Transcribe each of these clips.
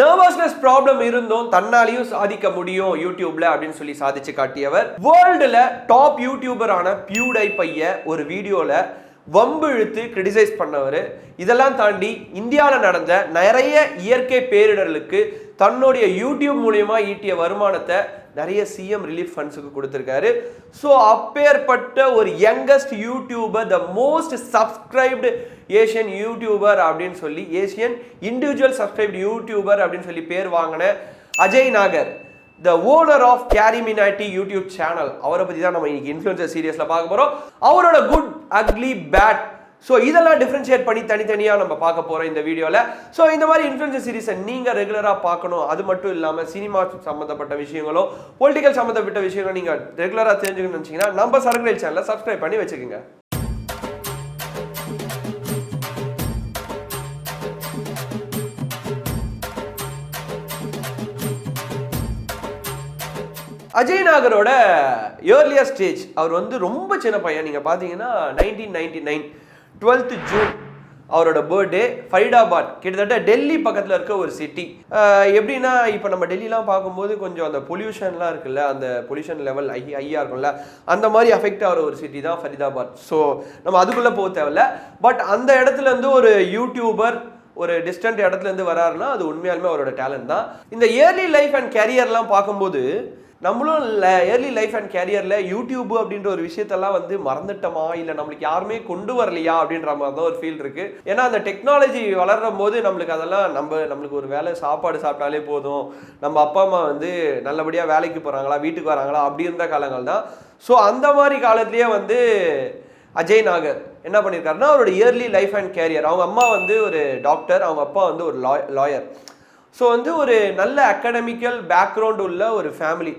Nervousness problem இருந்தும் தன்னாலையும் சாதிக்க முடியும் யூடியூப்ல அப்படின்னு சொல்லி சாதிச்சு காட்டியவர். வேர்ல்டுல டாப் யூடியூபரான பியூடைபைய ஒரு வீடியோல வம்பு இழுத்து கிரிட்டிசைஸ் பண்ணவர். இதெல்லாம் தாண்டி இந்தியாவில் நடந்த நிறைய இயற்கை பேரிடர்களுக்கு தன்னுடைய யூடியூப் மூலியமா ஈட்டிய வருமானத்தை நிறைய சிஎம் ரிலீஃப் ஃபண்ட்ஸுக்கு கொடுத்துருக்காரு. ஸோ அப்பேற்பட்ட ஒரு youngest YouTuber, the most subscribed Asian YouTuber அப்படின்னு சொல்லி, ஏஷியன் இண்டிவிஜுவல் சப்ஸ்கிரைப்டு யூடியூபர் அப்படின்னு சொல்லி பேர் வாங்கின Ajay Nagar, the owner of CarryMinati YouTube channel, அவரை பற்றி தான் நம்ம இன்னைக்கு இன்ஃப்ளூயன்சர் சீரியஸில் பார்க்க போகிறோம். அவரோட குட் அக்லி பேட், ஸோ இதெல்லாம் டிஃப்ரென்ஷியேட் பண்ணி தனித்தனியாக நம்ம பார்க்க போகிறோம் இந்த வீடியோவில். ஸோ இந்த மாதிரி இன்ஃப்ளூயன்சர் சீரிஸை நீங்கள் ரெகுலராக பார்க்கணும். அது மட்டும் இல்லாமல் சினிமா சம்மந்தப்பட்ட விஷயங்களோ பொலிட்டிக்கல் சம்மந்தப்பட்ட விஷயங்களோ நீங்கள் ரெகுலராக தெரிஞ்சுக்கணும்னு நினச்சிங்கன்னா நம்ம சரக்கு ரயில் சேனலை சப்ஸ்கிரைப் பண்ணி வச்சுக்கோங்க. அஜய் நாகரோட ஏர்லியர் ஸ்டேஜ், அவர் வந்து ரொம்ப சின்ன பையன். நீங்கள் பார்த்தீங்கன்னா 1999 12th ஜூன் அவரோட பர்த்டே. ஃபரிதாபாத், கிட்டத்தட்ட டெல்லி பக்கத்தில் இருக்க ஒரு சிட்டி. எப்படின்னா இப்போ நம்ம டெல்லிலாம் பார்க்கும்போது கொஞ்சம் அந்த பொல்யூஷன்லாம் இருக்குல்ல, அந்த பொல்யூஷன் லெவல் ஹையாக இருக்கும்ல, அந்த மாதிரி அஃபெக்ட் ஆகிற ஒரு சிட்டி தான் ஃபரிதாபாத். ஸோ நம்ம அதுக்குள்ளே போக தேவையில்ல. பட் அந்த இடத்துல இருந்து ஒரு யூடியூபர் ஒரு டிஸ்டன்ட் இடத்துல இருந்து வராருன்னா அது உண்மையாலுமே அவரோட டேலண்ட் தான். இந்த ஏர்லி லைஃப் அண்ட் கேரியர்லாம் பார்க்கும்போது நம்மளும் ஏர்லி லைஃப் அண்ட் கேரியரில் யூடியூப் அப்படின்ற ஒரு விஷயத்தெல்லாம் வந்து மறந்துட்டோமா, இல்லை நம்மளுக்கு யாருமே கொண்டு வரலையா அப்படின்ற மாதிரி தான் ஒரு ஃபீல் இருக்குது. ஏன்னா அந்த டெக்னாலஜி வளரும் போது நம்மளுக்கு அதெல்லாம் நம்மளுக்கு ஒரு வேலை சாப்பாடு சாப்பிட்டாலே போதும், நம்ம அப்பா அம்மா வந்து நல்லபடியாக வேலைக்கு போகிறாங்களா வீட்டுக்கு வராங்களா அப்படி இருந்த காலங்கள் தான். ஸோ அந்த மாதிரி காலத்துலேயே வந்து அஜய் நாகர் என்ன பண்ணியிருக்காருன்னா அவரோட இயர்லி லைஃப் அண்ட் கேரியர், அவங்க அம்மா வந்து ஒரு டாக்டர், அவங்க அப்பா வந்து ஒரு லாயர். ஸோ வந்து ஒரு நல்ல அகாடமிக்கல் பேக்ரவுண்ட் உள்ள ஒரு ஃபேமிலி.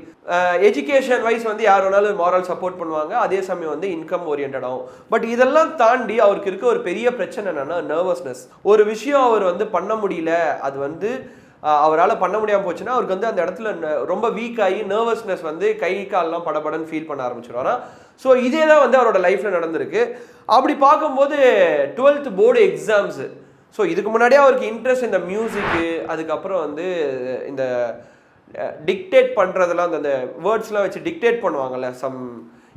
எஜுகேஷன் வைஸ் வந்து யார் வேணாலும் மாரல் சப்போர்ட் பண்ணுவாங்க, அதே சமயம் வந்து இன்கம் ஓரியன்டாகும். பட் இதெல்லாம் தாண்டி அவருக்கு இருக்க ஒரு பெரிய பிரச்சனை என்னன்னா நர்வஸ்னஸ். ஒரு விஷயம் அவர் வந்து பண்ண முடியல, அது வந்து அவரால் பண்ண முடியாமல் போச்சுன்னா அவருக்கு வந்து அந்த இடத்துல ரொம்ப வீக் ஆகி நர்வஸ்னஸ் வந்து கை கால்லாம் படபடன்னு ஃபீல் பண்ண ஆரம்பிச்சிடுவாரா. ஸோ இதே தான் வந்து அவரோட லைஃப்பில் நடந்திருக்கு. அப்படி பார்க்கும்போது 12th போர்டு எக்ஸாம்ஸு, ஸோ இதுக்கு முன்னாடியே அவருக்கு இன்ட்ரெஸ்ட் இந்த மியூசிக்கு, அதுக்கப்புறம் வந்து இந்த டிக்டேட் பண்ணுறதெல்லாம், அந்த வேர்ட்ஸ்லாம் வச்சு டிக்டேட் பண்ணுவாங்கல்ல,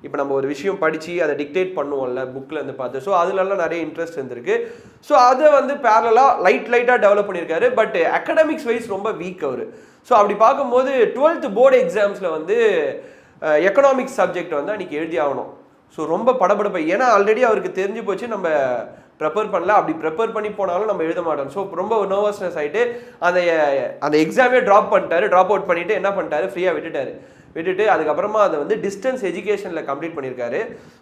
இப்போ நம்ம ஒரு விஷயம் படித்து அதை டிக்டேட் பண்ணுவோம்ல புக்கில் இருந்து பார்த்து, ஸோ அதுலலாம் நிறைய இன்ட்ரெஸ்ட் இருந்திருக்கு. ஸோ அதை வந்து பேரலாக லைட்டாக டெவலப் பண்ணியிருக்காரு. பட் அகடமிக்ஸ் வைஸ் ரொம்ப வீக் அவர். ஸோ அப்படி பார்க்கும்போது 12th போர்டு எக்ஸாம்ஸில் வந்து எக்கனாமிக்ஸ் சப்ஜெக்ட் வந்து அன்றைக்கி எழுதி ஆகணும். ஸோ ரொம்ப படபடப்பை, ஏன்னா ஆல்ரெடி அவருக்கு தெரிஞ்சு போச்சு நம்ம ப்ரிப்பேர் பண்ணல, அப்படி ப்ரிப்பேர் பண்ணி போனாலும் நம்ம எழுத மாட்டோம். ஸோ ரொம்ப நர்வஸ்னஸ் ஆகிட்டு அந்த எக்ஸாமே ட்ராப் அவுட் பண்ணிவிட்டு என்ன பண்ணிட்டாரு, ஃப்ரீயாக விட்டுட்டு அதுக்கப்புறமா அதை வந்து டிஸ்டன்ஸ் எஜுகேஷனில் கம்ப்ளீட் பண்ணியிருக்காரு.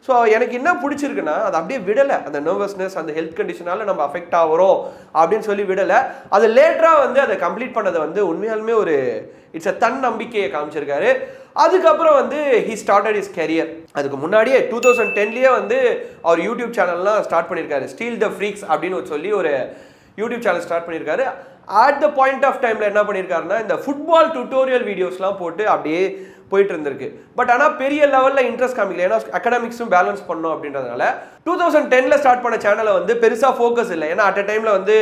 ஸோ எனக்கு என்ன பிடிச்சிருக்குன்னா அது அப்படியே விடலை, அந்த நர்வஸ்னஸ் அந்த ஹெல்த் கண்டிஷனால நம்ம அஃபெக்ட் ஆகிறோம் அப்படின்னு சொல்லி விடலை. அது லேட்டராக வந்து அதை கம்ப்ளீட் பண்ணதை வந்து உண்மையாலுமே ஒரு இட்ஸ் அ தன்னம்பிக்கையை காமிச்சிருக்காரு. அதுக்கப்புறம் வந்து ஹி ஸ்டார்டட் இஸ் கெரியர். அதுக்கு முன்னாடியே 2010 வந்து அவர் யூடியூப் சேனல்லாம் ஸ்டார்ட் பண்ணியிருக்காரு. ஸ்டீல் த ஃப்ரீக்ஸ் அப்படின்னு சொல்லி ஒரு யூடியூப் சேனல் ஸ்டார்ட் பண்ணியிருக்காரு. அட் த பாயிண்ட் ஆஃப் டைமில் என்ன பண்ணியிருக்காருன்னா இந்த ஃபுட்பால் டுட்டோரியல் வீடியோஸ்லாம் போட்டு அப்படியே போயிட்டு இருந்திருக்கு. பட் ஆனால் பெரிய லெவலில் இன்ட்ரெஸ்ட் காமிக்கல, ஏன்னா அகடமிக்ஸும் பேலன்ஸ் பண்ணோம் அப்படின்றதுனால 2010 ஸ்டார்ட் பண்ண சேனலை வந்து பெருசாக ஃபோக்கஸ் இல்லை. ஏன்னா அட் அ டைமில் வந்து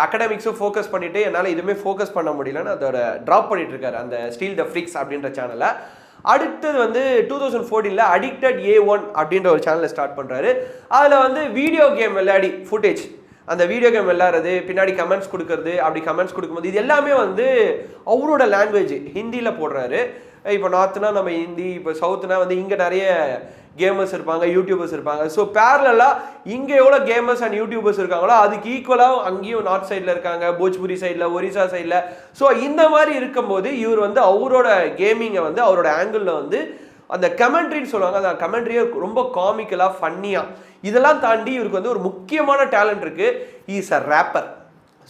அகடமிக்ஸும் ஃபோக்கஸ் பண்ணிவிட்டு என்னால் இதுவுமே ஃபோக்கஸ் பண்ண முடியலன்னு அதோட ட்ராப் பண்ணிட்டு இருக்காரு அந்த ஸ்டீல் த ஃப்ரீக்ஸ் அப்படின்ற சேனலை. அடுத்தது வந்து 2014 அடிக்டட் A1 அப்படின்ற ஒரு சேனலை ஸ்டார்ட் பண்ணுறாரு. அதில் வந்து வீடியோ கேம் விளையாடி ஃபுட்டேஜ், அந்த வீடியோ கேம் விளையாடுறது, பின்னாடி கமெண்ட்ஸ் கொடுக்கறது, அப்படி கமெண்ட்ஸ் கொடுக்கும்போது இது எல்லாமே வந்து அவரோட லாங்குவேஜ் ஹிந்தியில் போடுறாரு. இப்போ நார்த்னா நம்ம ஹிந்தி, இப்போ சவுத்னா வந்து இங்கே நிறைய கேமர்ஸ் இருப்பாங்க, யூடியூபர்ஸ் இருப்பாங்க. ஸோ பேரலாக இங்கே எவ்வளோ கேமர்ஸ் அண்ட் யூடியூபர்ஸ் இருக்காங்களோ அதுக்கு ஈக்குவலாக அங்கேயும் நார்த் சைடில் இருக்காங்க, போஜ்புரி சைடில், ஒரிசா சைடில். ஸோ இந்த மாதிரி இருக்கும்போது இவர் வந்து அவரோட கேமிங்கை வந்து அவரோட ஆங்கிளில் வந்து அந்த கமெண்ட்ரின்னு சொல்லுவாங்க, அந்த கமெண்ட்ரியை ரொம்ப காமிக்கலாக ஃபன்னியாக, இதெல்லாம் தாண்டி இவருக்கு வந்து ஒரு முக்கியமான டேலண்ட் இருக்குது. Is a rapper.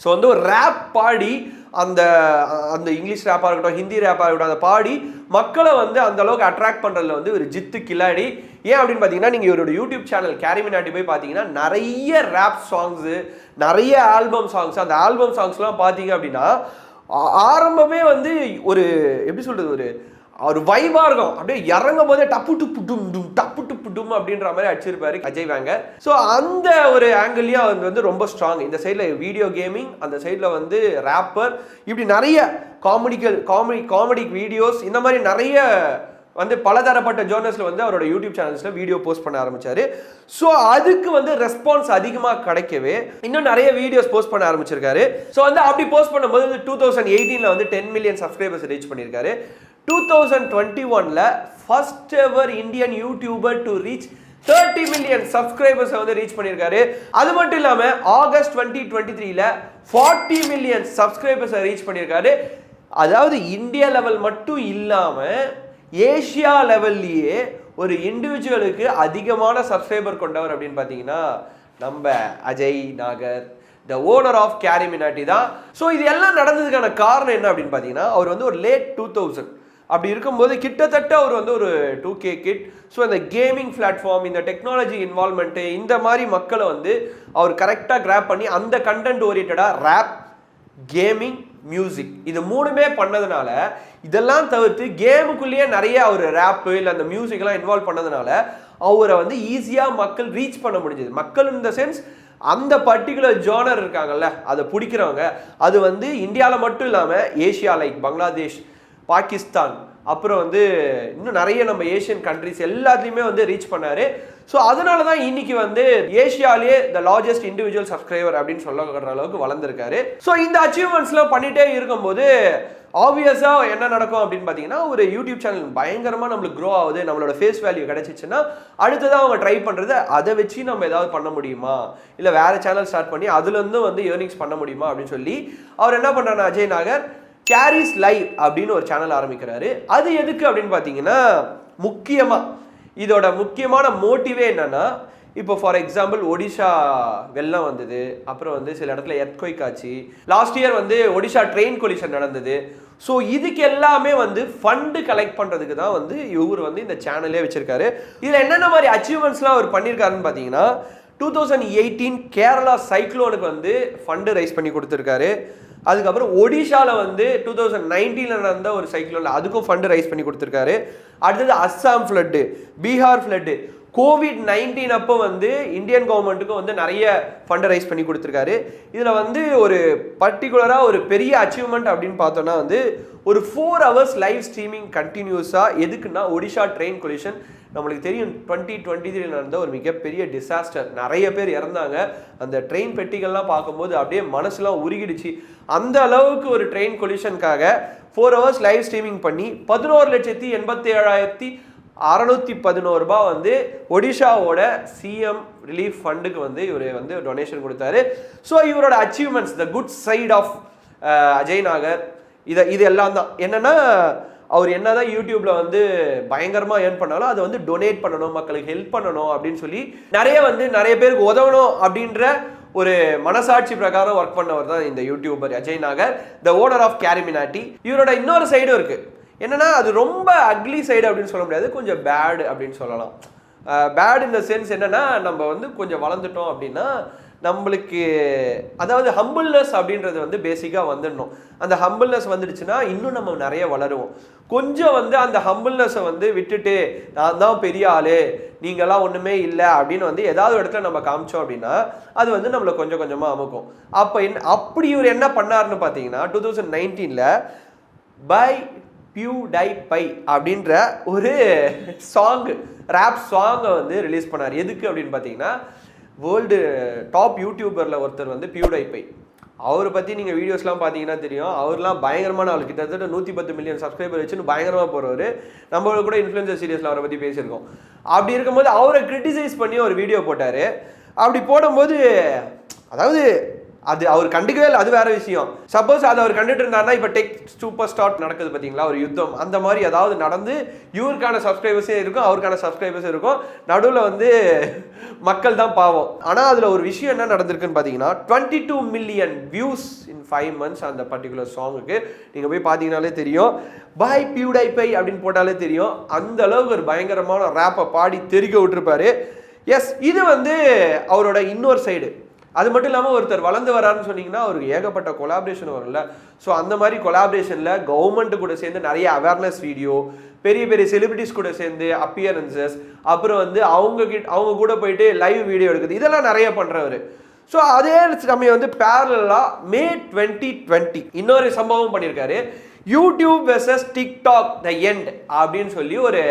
ஸோ வந்து ஒரு ரேப் பாடி அந்த இங்கிலீஷ் ரேப்பாக இருக்கட்டும், ஹிந்தி ரேப்பாக இருக்கட்டும், அந்த பாடி மக்களை வந்து அந்த அளவுக்கு அட்ராக்ட் பண்ணுறதுல வந்து ஒரு ஜித்து கில்லாடி. ஏன் அப்படின்னு பார்த்தீங்கன்னா நீங்கள் இவரோட யூடியூப் சேனல் கேரிமினாட்டி போய் பார்த்தீங்கன்னா நிறைய ரேப் சாங்ஸு, நிறைய ஆல்பம் சாங்ஸ், அந்த ஆல்பம் சாங்ஸ்லாம் பார்த்தீங்க அப்படின்னா ஆரம்பமே வந்து ஒரு எப்படி சொல்கிறது, ஒரு அவர் வைபா இருக்கும், அப்படியே இறங்கும் போதே டப்பு டுப்பு டும் டும் டப்பு டுப்பு டும் அப்படின்ற மாதிரி அடிச்சிருப்பாரு அஜய் வேங்கர். ஸோ அந்த ஒரு ஆங்கிள்லயும் அவர் வந்து ரொம்ப ஸ்ட்ராங். இந்த சைடில் வீடியோ கேமிங், அந்த சைடில் வந்து ரேப்பர், இப்படி நிறைய காமெடி வீடியோஸ், இந்த மாதிரி நிறைய வந்து பலதரப்பட்ட ஜேர்னல்ஸ்ல வந்து அவரோட யூடியூப் சேனல்ஸ்ல வீடியோ போஸ்ட் பண்ண ஆரம்பிச்சாரு. ஸோ அதுக்கு வந்து ரெஸ்பான்ஸ் அதிகமாக கிடைக்கவே இன்னும் நிறைய வீடியோஸ் போஸ்ட் பண்ண ஆரம்பிச்சிருக்காரு. ஸோ வந்து அப்படி போஸ்ட் பண்ணும்போது 2018 வந்து 10 மில்லியன் சப்ஸ்கிரைபர்ஸ் ரீச் பண்ணியிருக்காரு. 2021 first ever Indian YouTuber to reach 30 million subscribers வந்து ரீச் பண்ணியிருக்காரு. அது மட்டும் இல்லாமல் ஆகஸ்ட் 2023 40 மில்லியன் சப்ஸ்கிரைபர்ஸ் ரீச் பண்ணியிருக்காரு. அதாவது இந்தியா லெவல் மட்டும் இல்லாமல் ஏஷியா லெவல்லையே ஒரு இண்டிவிஜுவலுக்கு அதிகமான சப்ஸ்கிரைபர் கொண்டவர் அப்படின்னு பார்த்தீங்கன்னா நம்ம Ajay Nagar, the owner of கேரிமினாட்டி தான். ஸோ இது எல்லாம் நடந்ததுக்கான காரணம் என்ன அப்படின்னு பார்த்தீங்கன்னா, அவர் வந்து ஒரு லேட் 2000 அப்படி இருக்கும்போது கிட்டத்தட்ட அவர் வந்து ஒரு 2K கிட். ஸோ இந்த கேமிங் பிளாட்ஃபார்ம், இந்த டெக்னாலஜி இன்வால்மெண்ட்டு, இந்த மாதிரி மக்களை வந்து அவர் கரெக்டாக கிராப் பண்ணி அந்த கண்டென்ட் ஓரியன்டாக ரேப், கேமிங், மியூசிக் இது மூணுமே பண்ணதுனால, இதெல்லாம் தவிர்த்து கேமுக்குள்ளேயே நிறைய அவர் ரேப்பு இல்லை அந்த மியூசிக்லாம் இன்வால்வ் பண்ணதுனால அவரை வந்து ஈஸியாக மக்கள் ரீச் பண்ண முடிஞ்சது. மக்கள் இந்த சென்ஸ் அந்த பர்டிகுலர் ஜோனர் இருக்காங்கல்ல, அதை பிடிக்கிறவங்க, அது வந்து இந்தியாவில் மட்டும் இல்லாமல் ஏஷியா லைக் பங்களாதேஷ், பாகிஸ்தான், அப்புறம் வந்து இன்னும் நிறைய நம்ம ஏஷியன் கண்ட்ரிஸ் எல்லாத்துலேயுமே வந்து ரீச் பண்ணார். ஸோ அதனால தான் இன்னைக்கு வந்து ஏஷியாலேயே த லார்ஜஸ்ட் இண்டிவிஜுவல் சப்ஸ்கிரைபர் அப்படின்னு சொல்லப்படுற அளவுக்கு வளர்ந்துருக்காரு. ஸோ இந்த அச்சீவ்மெண்ட்ஸ்லாம் பண்ணிகிட்டே இருக்கும்போது ஆப்வியஸாக என்ன நடக்கும் அப்படின்னு பார்த்தீங்கன்னா, ஒரு யூடியூப் சேனல் பயங்கரமாக நம்மளுக்கு க்ரோ ஆகுது, நம்மளோட ஃபேஸ் வேல்யூ கிடச்சிச்சுன்னா அடுத்ததாக அவங்க ட்ரை பண்ணுறது அதை வச்சு நம்ம ஏதாவது பண்ண முடியுமா, இல்லை வேறு சேனல் ஸ்டார்ட் பண்ணி அதுலேருந்து வந்து ஏர்னிங்ஸ் பண்ண முடியுமா அப்படின்னு சொல்லி அவர் என்ன பண்ணுறாருன்னா, அஜய் நாகர் கேரிஸ் லைவ் அப்படின்னு ஒரு சேனல் ஆரம்பிக்கிறாரு. அது எதுக்கு அப்படின்னு பார்த்தீங்கன்னா, முக்கியமாக இதோட முக்கியமான மோட்டிவே என்னன்னா, இப்போ ஃபார் எக்ஸாம்பிள் ஒடிஷா வெள்ளம் வந்தது, அப்புறம் வந்து சில இடத்துல எர்த்குவைக் ஆச்சு, லாஸ்ட் இயர் வந்து ஒடிஷா ட்ரெயின் கொலிஷன் நடந்தது. ஸோ இதுக்கு எல்லாமே வந்து ஃபண்டு கலெக்ட் பண்ணுறதுக்கு தான் வந்து இவர் வந்து இந்த சேனலே வச்சிருக்காரு. இதில் என்னென்ன மாதிரி அச்சீவ்மெண்ட்ஸ்லாம் அவர் பண்ணியிருக்காருன்னு பார்த்தீங்கன்னா, 2018 கேரளா சைக்ளோனுக்கு வந்து ஃபண்டு ரைஸ் பண்ணி கொடுத்துருக்காரு. அதுக்கப்புறம் ஒடிஷாவில் வந்து 2019 நடந்த ஒரு சைக்ளோனில் அதுக்கும் ஃபண்டு ரைஸ் பண்ணி கொடுத்துருக்காரு. அடுத்தது Assam flood, Bihar flood, COVID-19 அப்போ வந்து இந்தியன் கவர்மெண்ட்டுக்கும் வந்து நிறைய ஃபண்டை ரைஸ் பண்ணி கொடுத்துருக்காரு. இதில் வந்து ஒரு பர்டிகுலராக ஒரு பெரிய அச்சீவ்மெண்ட் அப்படின்னு பார்த்தோன்னா வந்து ஒரு 4 hours லைவ் ஸ்ட்ரீமிங் கண்டினியூஸாக. எதுக்குன்னா, ஒடிஷா ட்ரெயின் கொலிஷன் நம்மளுக்கு தெரியும் 2023 நடந்த ஒரு மிகப்பெரிய டிசாஸ்டர், நிறைய பேர் இறந்தாங்க. அந்த ட்ரெயின் பெட்டிகள்லாம் பார்க்கும்போது அப்படியே மனசுலாம் உருகிடுச்சு. அந்த அளவுக்கு ஒரு ட்ரெயின் கொலிஷனுக்காக 4 hours லைவ் ஸ்ட்ரீமிங் பண்ணி 11,87,611 ரூபாய் வந்து ஒடிஷாவோட சிஎம் ரிலீஃப் ஃபண்டுக்கு வந்து இவர் வந்து டொனேஷன் கொடுத்தாரு. ஸோ இவரோட achievements, the good side of Ajay Nagar, இது எல்லாம் தான். என்னன்னா, அவர் என்னதான் யூடியூப்ல வந்து பயங்கரமா ஏர்ன் பண்ணாலும் அதை வந்து டொனேட் பண்ணணும், மக்களுக்கு ஹெல்ப் பண்ணணும் அப்படின்னு சொல்லி நிறைய பேருக்கு உதவணும் அப்படின்ற ஒரு மனசாட்சி பிரகாரம் ஒர்க் பண்ணவர் தான் இந்த YouTuber Ajay Nagar, the owner of CarryMinati. இவரோட இன்னொரு சைடும் இருக்கு. என்னன்னா, அது ரொம்ப அக்லி சைடு அப்படின்னு சொல்ல முடியாது, கொஞ்சம் பேடு அப்படின்னு சொல்லலாம். பேட் இந்த சென்ஸ் என்னன்னா, நம்ம வந்து கொஞ்சம் வளர்ந்துட்டோம் அப்படின்னா நம்மளுக்கு, அதாவது ஹம்பிள்னஸ் அப்படின்றது வந்து பேசிக்காக வந்துடணும். அந்த ஹம்பிள்னஸ் வந்துடுச்சுன்னா இன்னும் நம்ம நிறைய வளருவோம். கொஞ்சம் வந்து அந்த ஹம்பிள்னஸை வந்து விட்டுட்டு நான் தான் பெரிய ஆளு, நீங்களாம் ஒன்றுமே இல்லை அப்படின்னு வந்து ஏதாவது இடத்துல நம்ம காமிச்சோம் அப்படின்னா அது வந்து நம்மளை கொஞ்சம் கொஞ்சமாக அமுக்கும். அப்படி இவர் என்ன பண்ணாருன்னு பார்த்தீங்கன்னா, 2019 பை PewDiePie அப்படின்ற ஒரு ரேப் சாங்கை வந்து ரிலீஸ் பண்ணார். எதுக்கு அப்படின்னு பார்த்தீங்கன்னா, வேர்ல்டு டாப் யூடியூபரில் ஒருத்தர் வந்து PewDiePie. அவரை பற்றி நீங்கள் வீடியோஸ்லாம் பார்த்தீங்கன்னா தெரியும். அவர்லாம் பயங்கரமான ஆள், கிட்டத்தட்ட 110 மில்லியன் சப்ஸ்கிரைபர் வச்சுன்னு பயங்கரமாக போகிறவர். நம்மளுக்கு கூட இன்ஃப்ளூயன்சர் சீரியஸில் அவரை பற்றி பேசியிருக்கோம். அப்படி இருக்கும்போது அவரை கிரிட்டிசைஸ் பண்ணி ஒரு வீடியோ போட்டார். அப்படி போடும்போது, அதாவது அது அவர் கண்டுக்கவே இல்லை, அது வேற விஷயம். சப்போஸ் அதை அவர் கண்டுட்டு இருந்தாருன்னா, இப்போ டெக் சூப்பர் ஸ்டார் நடக்குது பார்த்தீங்களா, ஒரு யுத்தம், அந்த மாதிரி ஏதாவது நடந்து இவருக்கான சப்ஸ்கிரைபர்ஸே இருக்கும், அவருக்கான சப்ஸ்கிரைபர்ஸ் இருக்கும், நடுவில் வந்து மக்கள் தான் பாவம். ஆனால் அதில் ஒரு விஷயம் என்ன நடந்திருக்குன்னு பார்த்தீங்கன்னா, 22 மில்லியன் வியூஸ் இன் 5 months அந்த பர்டிகுலர் சாங்குக்கு. நீங்கள் போய் பார்த்தீங்கன்னாலே தெரியும், பை PewDiePie அப்படின்னு போட்டாலே தெரியும். அந்த அளவுக்கு ஒரு பயங்கரமான ரேப்பை பாடி தெரிக்க விட்டுருப்பாரு. எஸ், இது வந்து அவரோட இன்னொரு சைடு. அது மட்டும் இல்லாமல் ஒருத்தர் வளர்ந்து வராருன்னு சொன்னீங்கன்னா அவருக்கு ஏகப்பட்ட கொலாபரேஷன் வரும்ல. ஸோ அந்த மாதிரி கொலாபரேஷனில் கவர்மெண்ட் கூட சேர்ந்து நிறைய அவேர்னஸ் வீடியோ, பெரிய பெரிய செலிபிரிட்டிஸ் கூட சேர்ந்து அப்பியரன்சஸ், அப்புறம் வந்து அவங்க கூட போயிட்டு லைவ் வீடியோ எடுக்குது, இதெல்லாம் நிறைய பண்ணுறவர். ஸோ அதே சமயம் வந்து பேரலாக May 2020 இன்னொரு சம்பவம் பண்ணியிருக்காரு. YouTube versus TikTok the end அப்படின்னு சொல்லி ஒரு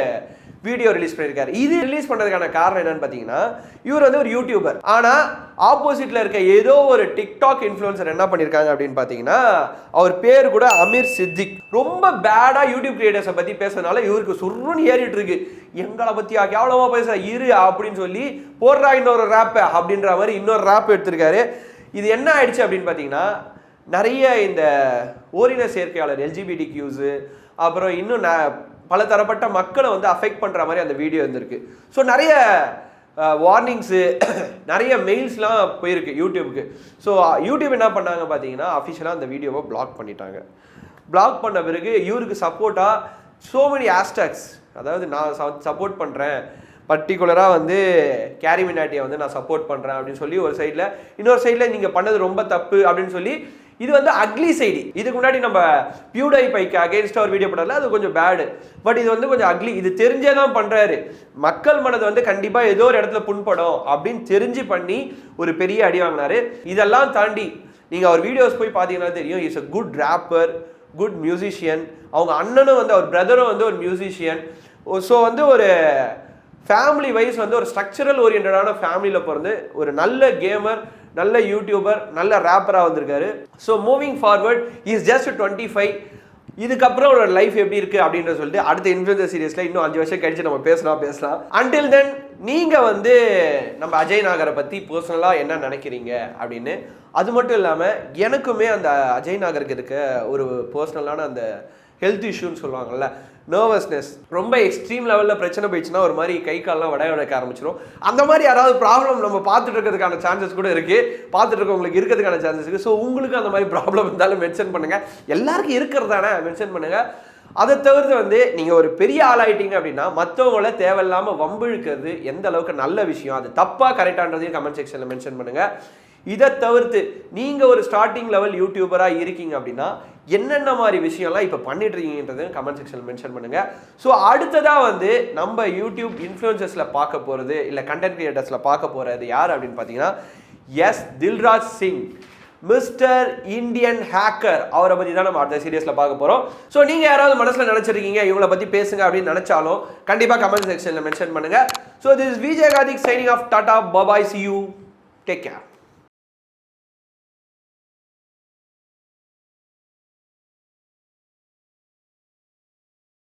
வீடியோ ரிலீஸ் பண்ணியிருக்காரு. இது ரிலீஸ் பண்ணுறதுக்கான காரணம் என்னன்னு பார்த்தீங்கன்னா, இவர் வந்து ஒரு யூடியூபர், ஆனால் ஆப்போசிட்டில் இருக்க ஏதோ ஒரு டிக்டாக் இன்ஃப்ளூயன்சர் என்ன பண்ணியிருக்காங்க அப்படின்னு பார்த்தீங்கன்னா, அவர் பேர் கூட அமீர் சித்திக். ரொம்ப பேடாக யூடியூப் கிரியேட்டர்ஸை பற்றி பேசுறதுனால இவருக்கு சுருன்னு ஏறிட்டு இருக்கு. எங்களை பற்றி கேவலமாக பேசுகிற இரு அப்படின்னு சொல்லி போடுறா இன்னொரு ரேப்பை அப்படின்ற மாதிரி இன்னொரு ரேப் எடுத்திருக்காரு. இது என்ன ஆயிடுச்சு அப்படின்னு பார்த்தீங்கன்னா, நிறைய இந்த ஓரின சேர்க்கையாளர் LGBTQஸு, அப்புறம் இன்னும் பல தரப்பட்ட மக்களை வந்து அஃபெக்ட் பண்ணுற மாதிரி அந்த வீடியோ இருந்திருக்கு. ஸோ நிறைய வார்னிங்ஸு, நிறைய மெயில்ஸ்லாம் போயிருக்கு யூடியூபுக்கு. ஸோ யூடியூப் என்ன பண்ணாங்க பார்த்தீங்கன்னா, அஃபிஷியலாக அந்த வீடியோவை பிளாக் பண்ணிட்டாங்க. பிளாக் பண்ண பிறகு இவருக்கு சப்போர்ட்டாக ஸோ மெனி ஹேஷ்டேக்ஸ், அதாவது நான் சப்போர்ட் பண்ணுறேன், பர்டிகுலராக வந்து கேரி மினாட்டியை வந்து நான் சப்போர்ட் பண்ணுறேன் அப்படின்னு சொல்லி ஒரு சைடில், இன்னொரு சைடில் நீங்கள் பண்ணது ரொம்ப தப்பு அப்படின்னு சொல்லி, இது வந்து அக்லி சைடு. இதுக்கு முன்னாடி நம்ம பியூடைபைக்கு அகேன்ஸ்டாக ஒரு வீடியோ போடல, அது கொஞ்சம் பேடு. பட் இது வந்து கொஞ்சம் அக்லி. இது தெரிஞ்சே தான் பண்ணுறாரு. மக்கள் மனது வந்து கண்டிப்பாக ஏதோ ஒரு இடத்துல புண்படும் அப்படின்னு தெரிஞ்சு பண்ணி ஒரு பெரிய அடி வாங்கினாரு. இதெல்லாம் தாண்டி நீங்கள் அவர் வீடியோஸ் போய் பார்த்தீங்கன்னா தெரியும், is a good rapper, good musician. அவங்க அண்ணனும் வந்து அவர் பிரதரும் வந்து ஒரு மியூசிஷியன். ஸோ வந்து ஒரு ஃபேமிலி வைஸ் வந்து ஒரு ஸ்ட்ரக்சரல் ஓரியன்டான ஃபேமிலியில் பிறந்து ஒரு நல்ல கேமர், நல்ல யூடியூபர், நல்ல ரேப்பராக வந்திருக்காரு. So moving forward is just 25. இதுக்கப்புறம் ஒரு லைஃப் எப்படி இருக்குது அப்படின்ற சொல்லிட்டு அடுத்த இன்ஃப்ளூயன்சர் சீரிஸில் இன்னும் 5 வருஷம் கழிச்சு நம்ம பேசலாம். அன்டில் தென் நீங்கள் வந்து நம்ம அஜய் நாகரை பற்றி பர்சனலாக என்ன நினைக்கிறீங்க அப்படின்னு. அது மட்டும் இல்லாமல் எனக்குமே அந்த அஜய் நாகருக்கு இருக்க ஒரு பர்சனலான அந்த ஹெல்த் இஷ்யூன்னு சொல்லுவாங்கள்ல, நர்வஸ்னஸ், ரொம்ப எக்ஸ்ட்ரீம் லெவலில் பிரச்சனை போயிடுச்சுன்னா ஒரு மாதிரி கை கால்லாம் வடைக்க ஆரம்பிச்சிடும். அந்த மாதிரி யாராவது ப்ராப்ளம் நம்ம பார்த்துட்டு இருக்கிறதுக்கான சான்சஸ் கூட இருக்குது, பார்த்துட்டு இருக்கவங்களுக்கு இருக்கிறதுக்கான சான்சஸ் இருக்குது. ஸோ உங்களுக்கு அந்த மாதிரி ப்ராப்ளம் இருந்தாலும் மென்ஷன் பண்ணுங்கள். எல்லாருக்கும் இருக்கிறதானே மென்ஷன் பண்ணுங்கள். அதை தவிர்த்து வந்து நீங்கள் ஒரு பெரிய ஆளாயிட்டீங்க அப்படின்னா மற்றவங்கள தேவையில்லாமல் வம்பிழுக்கிறது எந்த அளவுக்கு நல்ல விஷயம், அது தப்பாக கரெக்டான்றதையும் கமெண்ட் செக்ஷனில் மென்ஷன் பண்ணுங்கள். இதை தவிர்த்து நீங்கள் ஒரு ஸ்டார்டிங் லெவல் யூடியூபராக இருக்கீங்க அப்படின்னா என்னென்ன மாதிரி விஷயம்லாம் இப்போ பண்ணிட்டு இருக்கீங்கன்றது கமெண்ட் செக்ஷனில் மென்ஷன் பண்ணுங்கள். ஸோ அடுத்ததாக வந்து நம்ம யூடியூப் இன்ஃப்ளூயன்சர்ஸில் பார்க்க போகிறது, இல்லை கண்டென்ட் கிரியேட்டர்ஸில் பார்க்க போகிறது யார் அப்படின்னு பார்த்தீங்கன்னா, S Dilraj Singh, mister Indian hacker. அவரை பற்றி தான் நம்ம அடுத்த சீரியஸில் பார்க்க போகிறோம். ஸோ நீங்கள் யாராவது மனசில் நினச்சிருக்கீங்க இவங்களை பற்றி பேசுங்க அப்படின்னு நினச்சாலும் கண்டிப்பாக கமெண்ட் செக்ஷனில் மென்ஷன் பண்ணுங்கள். So this Vijay Karthik signing off tata, bye bye, see you, take care.